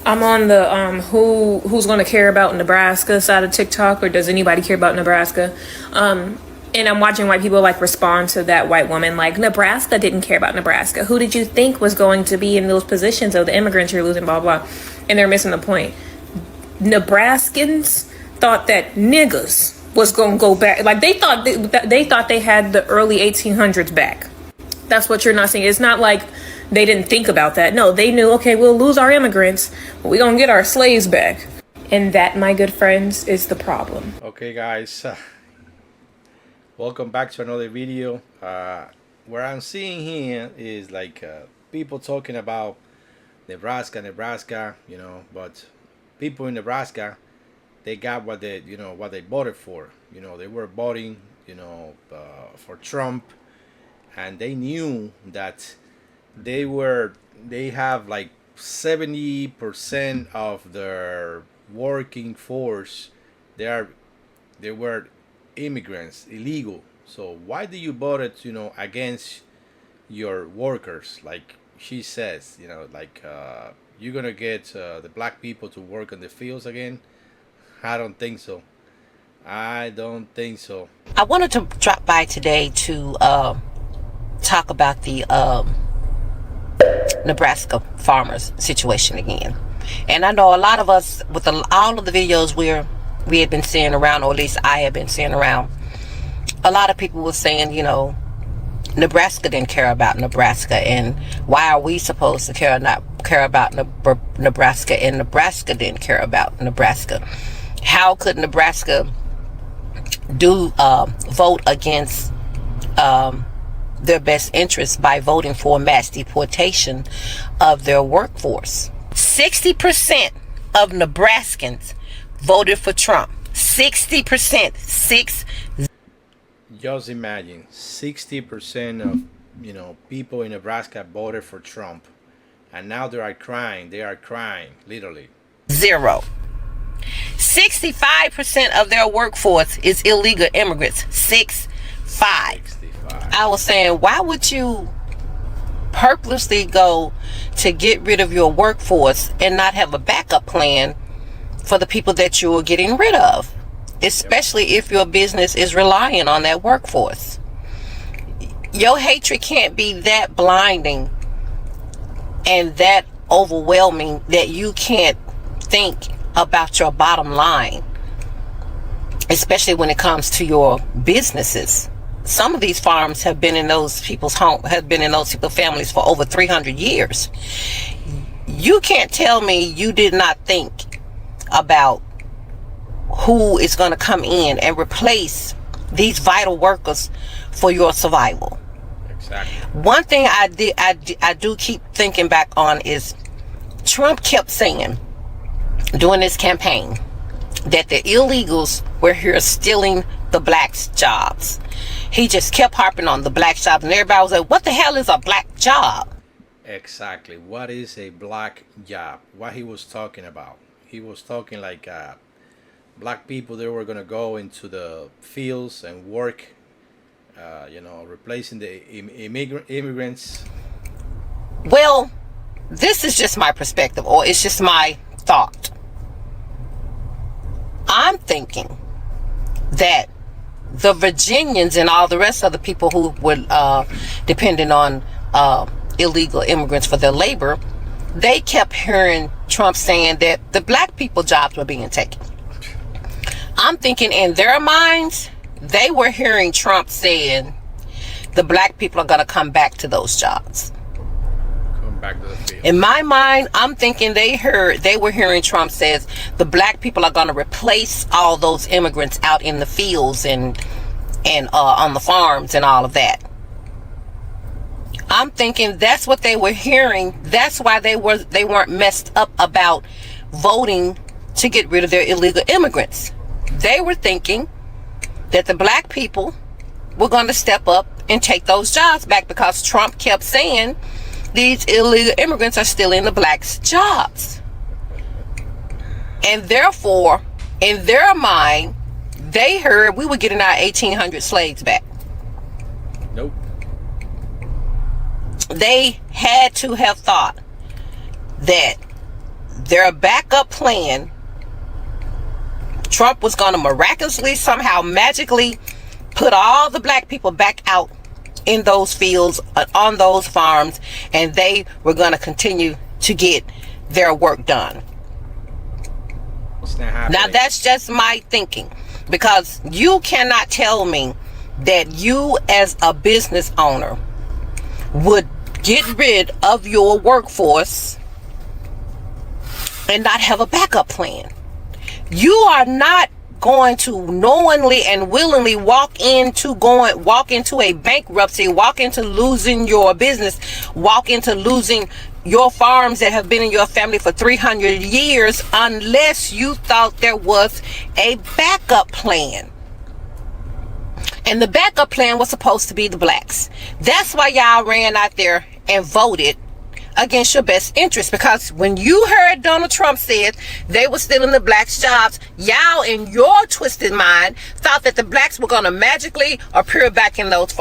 I'm on the who's going to care about Nebraska side of TikTok, or does anybody care about Nebraska? And I'm watching white people like respond to that white woman like, Nebraska didn't care about Nebraska. Who did you think was going to be in those positions of the immigrants you're losing, blah, blah. And they're missing the point. Nebraskans thought that niggas was going to go back. Like they thought they had the early 1800s back. That's what you're not seeing. It's not like they didn't think about that. No, they knew, okay, we'll lose our immigrants, but we're going to get our slaves back. And that, my good friends, is the problem. Okay, guys. Welcome back to another video. What I'm seeing here is like people talking about Nebraska, you know, but people in Nebraska, they got what they voted for. You know, they were voting, for Trump, and they knew that they have like 70% of their working force. They were immigrants, illegal. So why do you vote it, against your workers? Like she says, you're gonna get the black people to work in the fields again. I don't think so. I wanted to drop by today to talk about the Nebraska farmers situation again. And I know a lot of us, with all of the videos we had been seeing around, or at least I have been seeing around, a lot of people were saying, Nebraska didn't care about Nebraska, and why are we supposed to care about Nebraska, and Nebraska didn't care about Nebraska? How could Nebraska vote against their best interest by voting for mass deportation of their workforce? 60% of Nebraskans voted for Trump. 60%. Just imagine 60% of people in Nebraska voted for Trump, and now they are crying, literally. 0. 65% of their workforce is illegal immigrants. 65. I was saying, why would you purposely go to get rid of your workforce and not have a backup plan for the people that you're getting rid of, especially if your business is relying on that workforce? Your hatred can't be that blinding and that overwhelming that you can't think about your bottom line, especially when it comes to your businesses. Some of these farms have been in those people's families for over 300 years. You can't tell me you did not think about who is going to come in and replace these vital workers for your survival. Exactly. One thing I do keep thinking back on is Trump kept saying during this campaign that the illegals were here stealing the blacks' jobs. He just kept harping on the black jobs, and everybody was like, what the hell is a black job? Exactly. What is a black job? What he was talking about. He was talking like black people, they were going to go into the fields and work, replacing the immigrants. Well, this is just my perspective, or it's just my thought. I'm thinking that the Virginians and all the rest of the people who were depending on illegal immigrants for their labor, they kept hearing Trump saying that the black people jobs were being taken. I'm thinking in their minds, they were hearing Trump saying the black people are going to come back to those jobs. Back to the field. In my mind, I'm thinking they were hearing Trump says the black people are going to replace all those immigrants out in the fields and on the farms and all of that. I'm thinking that's what they were hearing. That's why they weren't messed up about voting to get rid of their illegal immigrants. They were thinking that the black people were going to step up and take those jobs back, because Trump kept saying these illegal immigrants are stealing the blacks' jobs. And therefore, in their mind, they heard we were getting our 1,800 slaves back. Nope. They had to have thought that their backup plan, Trump was going to miraculously, somehow, magically put all the black people back out in those fields, on those farms, and they were going to continue to get their work done. Now, that's just my thinking, because you cannot tell me that you as a business owner would get rid of your workforce and not have a backup plan. You are not going to knowingly and willingly walk into a bankruptcy, walk into losing your business, walk into losing your farms that have been in your family for 300 years unless you thought there was a backup plan. And the backup plan was supposed to be the blacks. That's why y'all ran out there and voted against your best interest, because when you heard Donald Trump said they were stealing the blacks' jobs, y'all in your twisted mind thought that the blacks were going to magically appear back in those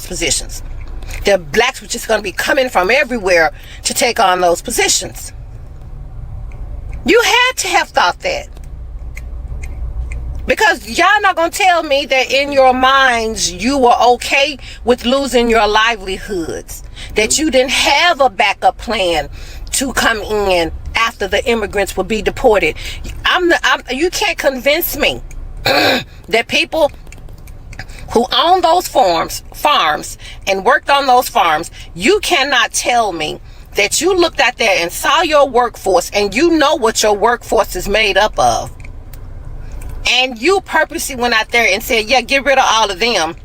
positions. The blacks were just going to be coming from everywhere to take on those positions. You had to have thought that, because y'all not going to tell me that in your minds you were okay with losing your livelihoods, that you didn't have a backup plan to come in after the immigrants would be deported. You can't convince me that people who own those farms and worked on those farms, you cannot tell me that you looked out there and saw your workforce and you know what your workforce is made up of, and you purposely went out there and said, yeah, get rid of all of them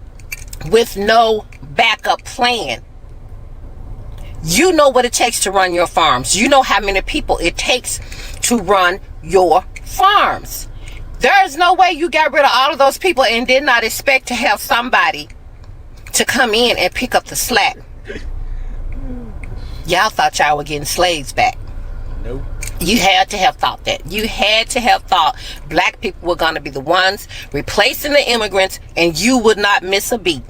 with no backup plan. You know what it takes to run your farms. You know how many people it takes to run your farms. There is no way you got rid of all of those people and did not expect to have somebody to come in and pick up the slack. Y'all thought y'all were getting slaves back. Nope. You had to have thought that. You had to have thought black people were going to be the ones replacing the immigrants and you would not miss a beat.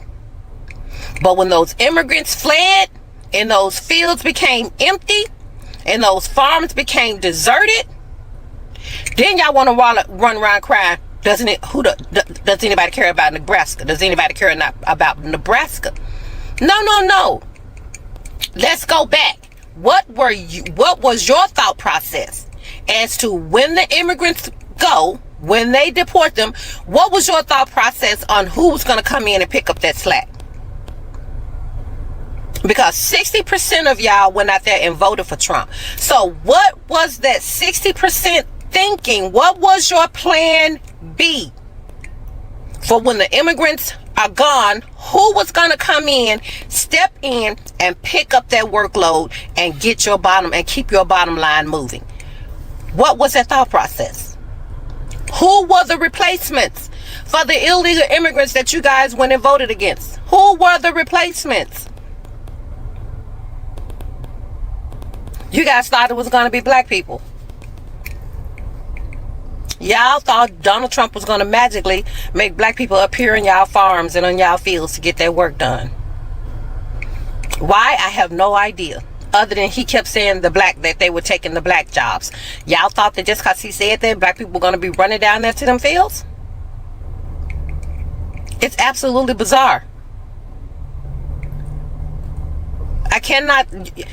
But when those immigrants fled and those fields became empty and those farms became deserted, then y'all want to run around crying, does anybody care about Nebraska? Does anybody care about Nebraska? No. Let's go back. What was your thought process as to when the immigrants go, when they deport them? What was your thought process on who was going to come in and pick up that slack? Because 60% of y'all went out there and voted for Trump. So what was that 60% thinking? What was your plan B for when the immigrants are gone? Who was going to come in, step in, and pick up that workload and get your bottom and keep your bottom line moving? What was that thought process? Who were the replacements for the illegal immigrants that you guys went and voted against? Who were the replacements? You guys thought it was going to be black people. Y'all thought Donald Trump was going to magically make black people appear in y'all farms and on y'all fields to get their work done. Why? I have no idea. Other than he kept saying that they were taking the black jobs. Y'all thought that just because he said that, black people were going to be running down there to them fields? It's absolutely bizarre.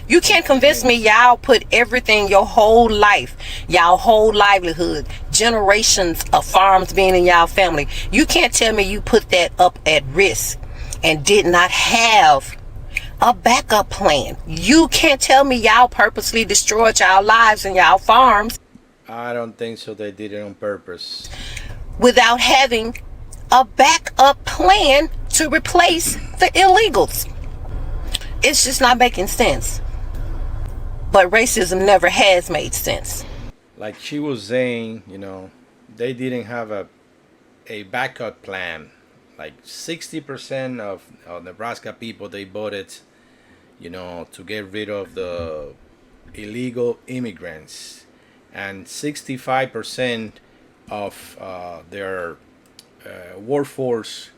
You can't convince me y'all put everything, your whole life, y'all whole livelihood, generations of farms being in y'all family. You can't tell me you put that up at risk and did not have a backup plan. You can't tell me y'all purposely destroyed y'all lives and y'all farms. I don't think so. They did it on purpose. Without having a backup plan to replace the illegals. It's just not making sense. But racism never has made sense. Like she was saying, they didn't have a backup plan. Like 60% of Nebraska people, they voted, to get rid of the illegal immigrants. And 65% of their workforce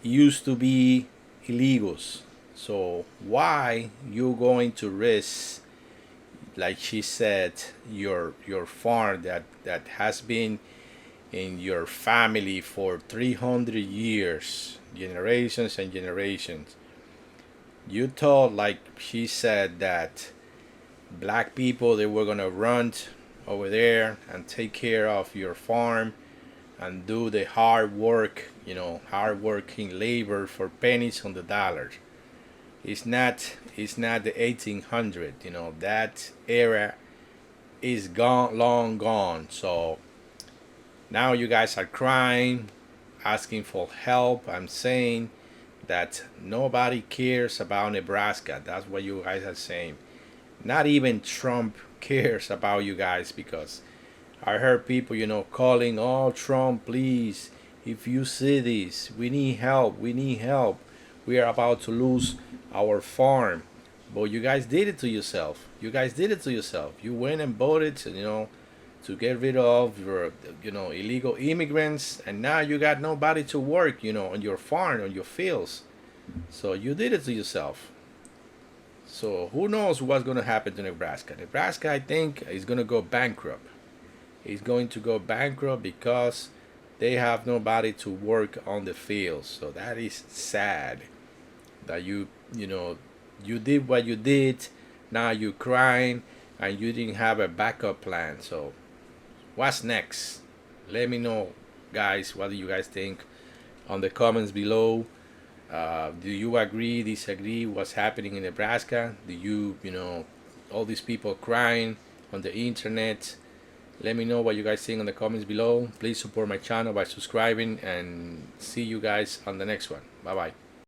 used to be illegals. So why you going to risk like she said, your farm that has been in your family for 300 years, generations and generations. You thought, like she said, that black people, they were gonna run over there and take care of your farm and do the hard work, hard working labor for pennies on the dollar. It's not the 1800, that era is gone, long gone. So now you guys are crying, asking for help. I'm saying that nobody cares about Nebraska. That's what you guys are saying. Not even Trump cares about you guys, because I heard people, calling, oh, Trump, please, if you see this, we need help. We need help. We are about to lose our farm. But you guys did it to yourself. You guys did it to yourself. You went and voted, to get rid of your, illegal immigrants, and now you got nobody to work, on your farm, on your fields. So you did it to yourself. So who knows what's going to happen to Nebraska? Nebraska, I think, is going to go bankrupt. It's going to go bankrupt because they have nobody to work on the fields. So that is sad that you did what you did. Now you're crying and you didn't have a backup plan. So what's next? Let me know, guys. What do you guys think on the comments below? Do you agree, disagree what's happening in Nebraska? Do you, all these people crying on the internet? Let me know what you guys think in the comments below. Please support my channel by subscribing, and see you guys on the next one. Bye bye.